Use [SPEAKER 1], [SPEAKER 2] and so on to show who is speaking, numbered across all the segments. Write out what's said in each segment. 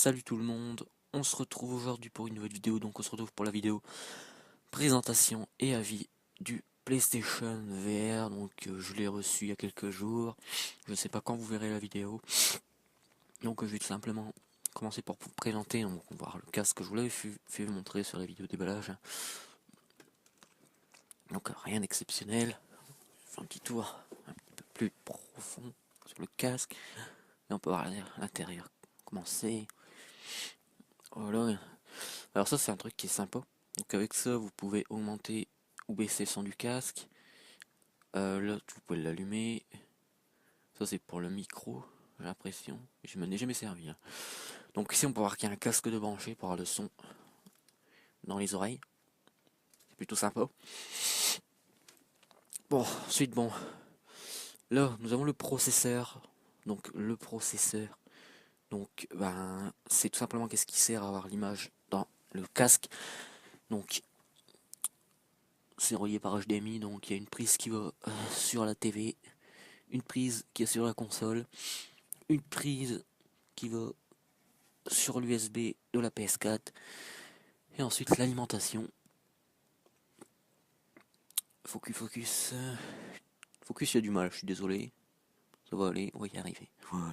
[SPEAKER 1] Salut tout le monde, on se retrouve aujourd'hui pour une nouvelle vidéo, donc on se retrouve pour la vidéo présentation et avis du PlayStation VR, donc je l'ai reçu il y a quelques jours, je sais pas quand vous verrez la vidéo, donc je vais tout simplement commencer par vous présenter, donc on va voir le casque que je vous l'avais fait montrer sur la vidéo déballage, donc rien d'exceptionnel, je fais un petit tour un petit peu plus profond sur le casque, et on peut voir l'intérieur, comment c'est, voilà. Alors ça c'est un truc qui est sympa. Donc avec ça vous pouvez augmenter ou baisser le son du casque. Là vous pouvez l'allumer. Ça c'est pour le micro, j'ai l'impression. Je m'en ai jamais servi, hein. Donc ici on peut voir qu'il y a un casque de branché pour avoir le son dans les oreilles. C'est plutôt sympa. Bon, ensuite bon. Là nous avons le processeur. Donc le processeur. Donc ben c'est tout simplement qu'est-ce qui sert à avoir l'image dans le casque. Donc c'est relié par HDMI, donc il y a une prise qui va sur la TV, une prise qui est sur la console, une prise qui va sur l'USB de la PS4, et ensuite l'alimentation. Focus. Focus, il y a du mal, je suis désolé. Ça va aller, on va y arriver. Voilà.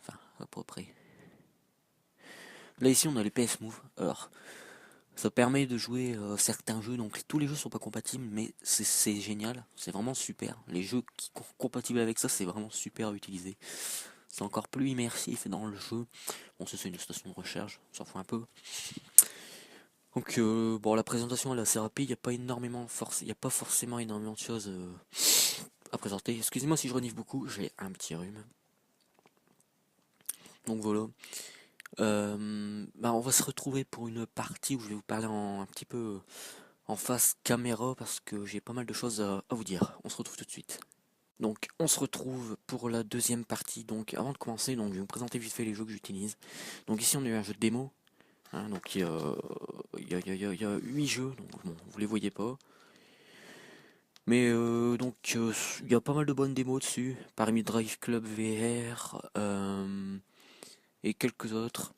[SPEAKER 1] Enfin, à peu près. Là ici on a les PS Move. Alors, ça permet de jouer certains jeux, donc tous les jeux sont pas compatibles, mais c'est génial, c'est vraiment super. Les jeux qui sont compatibles avec ça, c'est vraiment super à utiliser. C'est encore plus immersif dans le jeu. Bon, ça c'est une station de recherche, on s'en fout un peu. Donc bon, la présentation elle est assez rapide, il n'y a pas forcément énormément de choses à présenter. Excusez-moi si je renifle beaucoup, j'ai un petit rhume. Donc voilà. Bah, on va se retrouver pour une partie où je vais vous parler un petit peu en face caméra parce que j'ai pas mal de choses à vous dire. On se retrouve tout de suite. Donc on se retrouve pour la deuxième partie. Donc avant de commencer, donc, je vais vous présenter vite fait les jeux que j'utilise. Donc ici on a eu un jeu de démo. Hein, donc il y a 8 jeux, donc bon, vous les voyez pas. Mais il y a pas mal de bonnes démos dessus, parmi Drive Club VR et quelques autres.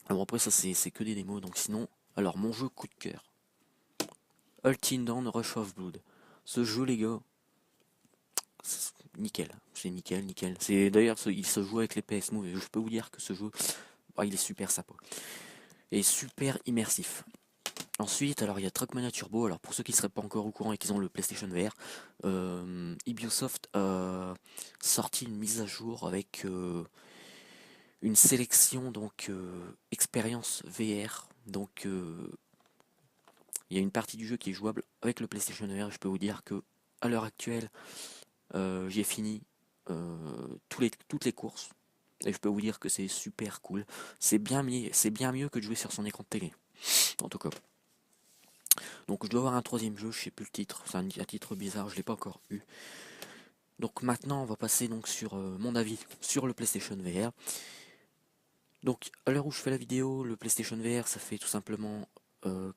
[SPEAKER 1] Alors après ça c'est que des démos, donc sinon, alors mon jeu coup de cœur, Until Dawn Rush of Blood. Ce jeu les gars, c'est nickel. C'est d'ailleurs il se joue avec les PS Move et je peux vous dire que ce jeu, il est super sympa et super immersif. Ensuite, alors il y a Trackmania Turbo. Alors pour ceux qui ne seraient pas encore au courant et qui ont le PlayStation VR, Ubisoft a sorti une mise à jour avec une sélection donc expérience VR. Donc il y a une partie du jeu qui est jouable avec le PlayStation VR. Je peux vous dire que à l'heure actuelle, j'ai fini toutes les courses. Et je peux vous dire que c'est super cool. C'est bien mieux que de jouer sur son écran de télé. En tout cas. Donc je dois avoir un troisième jeu, je sais plus le titre, c'est un titre bizarre, je l'ai pas encore eu. Donc maintenant on va passer donc sur mon avis sur le PlayStation VR. Donc à l'heure où je fais la vidéo, le PlayStation VR ça fait tout simplement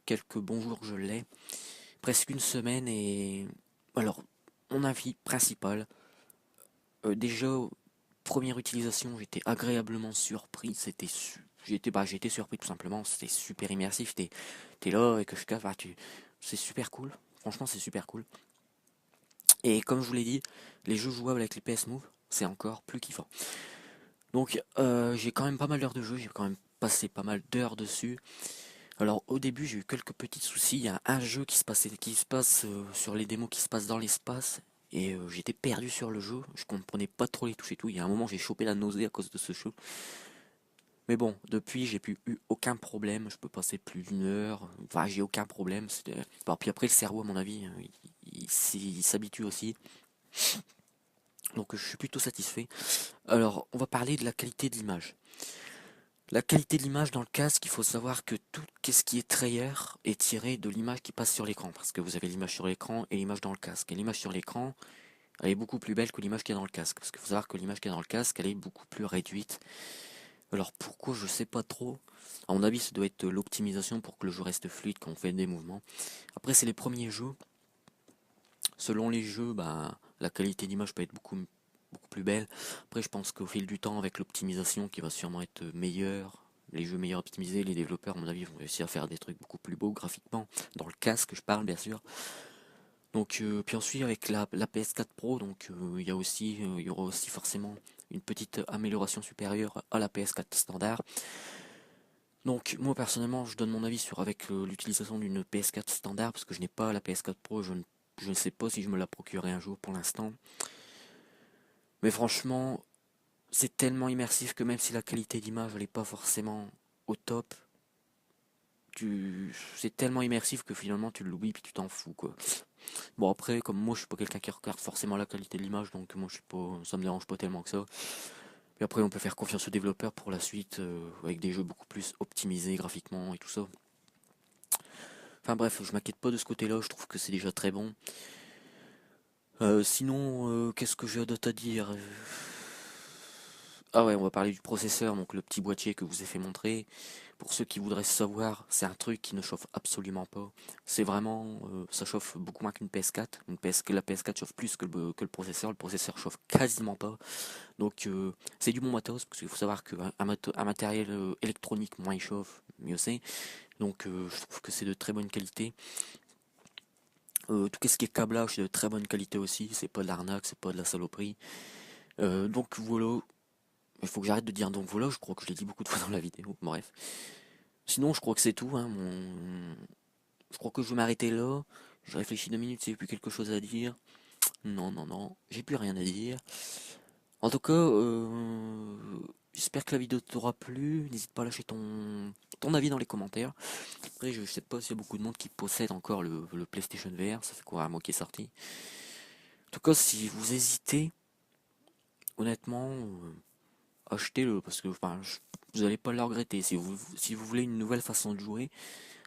[SPEAKER 1] quelques bons jours que je l'ai, presque une semaine et alors mon avis principal, déjà première utilisation j'étais agréablement surpris, j'ai été surpris tout simplement, c'était super immersif, t'es là et que je capte, c'est super cool, franchement c'est super cool. Et comme je vous l'ai dit, les jeux jouables avec les PS Move, c'est encore plus kiffant. Donc j'ai quand même pas mal d'heures de jeu, j'ai quand même passé pas mal d'heures dessus. Alors au début j'ai eu quelques petits soucis, il y a un jeu qui se passe sur les démos qui se passe dans l'espace. Et j'étais perdu sur le jeu, je comprenais pas trop les touches et tout. Il y a un moment j'ai chopé la nausée à cause de ce jeu. Mais bon, depuis j'ai eu aucun problème, je peux passer plus d'une heure, enfin j'ai aucun problème. Bon, puis après le cerveau à mon avis, il s'habitue aussi. Donc je suis plutôt satisfait. Alors, on va parler de la qualité de l'image. La qualité de l'image dans le casque, il faut savoir que tout ce qui est trailer est tiré de l'image qui passe sur l'écran. Parce que vous avez l'image sur l'écran et l'image dans le casque. Et l'image sur l'écran, elle est beaucoup plus belle que l'image qui est dans le casque. Parce qu'il faut savoir que l'image qui est dans le casque, elle est beaucoup plus réduite. Alors pourquoi, je sais pas trop. À mon avis, ça doit être l'optimisation pour que le jeu reste fluide quand on fait des mouvements. Après, c'est les premiers jeux. Selon les jeux, la qualité d'image peut être beaucoup beaucoup plus belle. Après, je pense qu'au fil du temps, avec l'optimisation qui va sûrement être meilleure, les jeux meilleurs optimisés, les développeurs, à mon avis, vont réussir à faire des trucs beaucoup plus beaux graphiquement, dans le casque, je parle bien sûr. Donc, puis ensuite, avec la PS4 Pro, donc il y aura aussi forcément une petite amélioration supérieure à la PS4 standard. Donc moi personnellement je donne mon avis sur avec l'utilisation d'une PS4 standard parce que je n'ai pas la PS4 Pro, je ne sais pas si je me la procurerai un jour pour l'instant. Mais franchement c'est tellement immersif que même si la qualité d'image elle n'est pas forcément au top, c'est tellement immersif que finalement tu l'oublies puis tu t'en fous quoi. Bon après comme moi je suis pas quelqu'un qui regarde forcément la qualité de l'image donc moi je suis pas, ça me dérange pas tellement que ça. Et après on peut faire confiance aux développeurs pour la suite avec des jeux beaucoup plus optimisés graphiquement et tout ça. Enfin bref, je m'inquiète pas de ce côté-là, je trouve que c'est déjà très bon. Sinon, qu'est-ce que j'ai d'autre à dire? Ah ouais, on va parler du processeur, donc le petit boîtier que je vous ai fait montrer. Pour ceux qui voudraient savoir, c'est un truc qui ne chauffe absolument pas. C'est vraiment, ça chauffe beaucoup moins qu'une PS4. La PS4 chauffe plus que le processeur. Le processeur chauffe quasiment pas. Donc c'est du bon matos, parce qu'il faut savoir qu'un matériel électronique, moins il chauffe, mieux c'est. Donc je trouve que c'est de très bonne qualité. Tout ce qui est câblage, c'est de très bonne qualité aussi. C'est pas de l'arnaque, c'est pas de la saloperie. Donc voilà. Il faut que j'arrête de dire donc voilà. Je crois que je l'ai dit beaucoup de fois dans la vidéo. Bref. Sinon, je crois que c'est tout. Hein, je crois que je vais m'arrêter là. Je réfléchis 2 minutes si j'ai plus quelque chose à dire. Non, non, non. J'ai plus rien à dire. En tout cas, j'espère que la vidéo t'aura plu. N'hésite pas à lâcher ton avis dans les commentaires. Après, je sais pas s'il y a beaucoup de monde qui possède encore le PlayStation VR. Ça fait quoi, un mois qui est sorti. En tout cas, si vous hésitez, honnêtement, achetez-le parce que enfin, vous n'allez pas le regretter. Si vous voulez une nouvelle façon de jouer,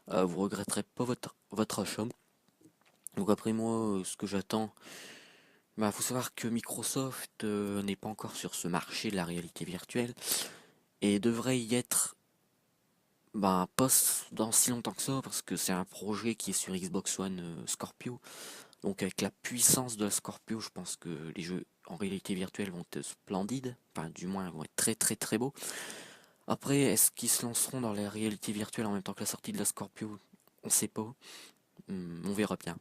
[SPEAKER 1] vous regretterez pas votre achat. Donc après moi, ce que j'attends, bah faut savoir que Microsoft n'est pas encore sur ce marché de la réalité virtuelle et devrait y être bah, pas dans si longtemps que ça parce que c'est un projet qui est sur Xbox One Scorpio. Donc avec la puissance de la Scorpio, je pense que les jeux en réalité virtuelle vont être splendides, enfin du moins vont être très très très beaux. Après, est-ce qu'ils se lanceront dans la réalité virtuelle en même temps que la sortie de la Scorpio? On sait pas. On verra bien.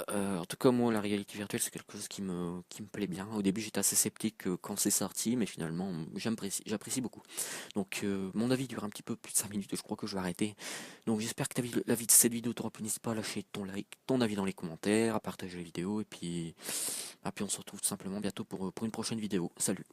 [SPEAKER 1] En tout cas, moi, la réalité virtuelle, c'est quelque chose qui me plaît bien. Au début, j'étais assez sceptique quand c'est sorti, mais finalement, j'apprécie beaucoup. Donc, mon avis dure un petit peu plus de 5 minutes, je crois que je vais arrêter. Donc, j'espère que l'avis de cette vidéo t'aura plu. N'hésite pas à lâcher ton like, ton avis dans les commentaires, à partager la vidéo, et puis on se retrouve tout simplement bientôt pour une prochaine vidéo. Salut!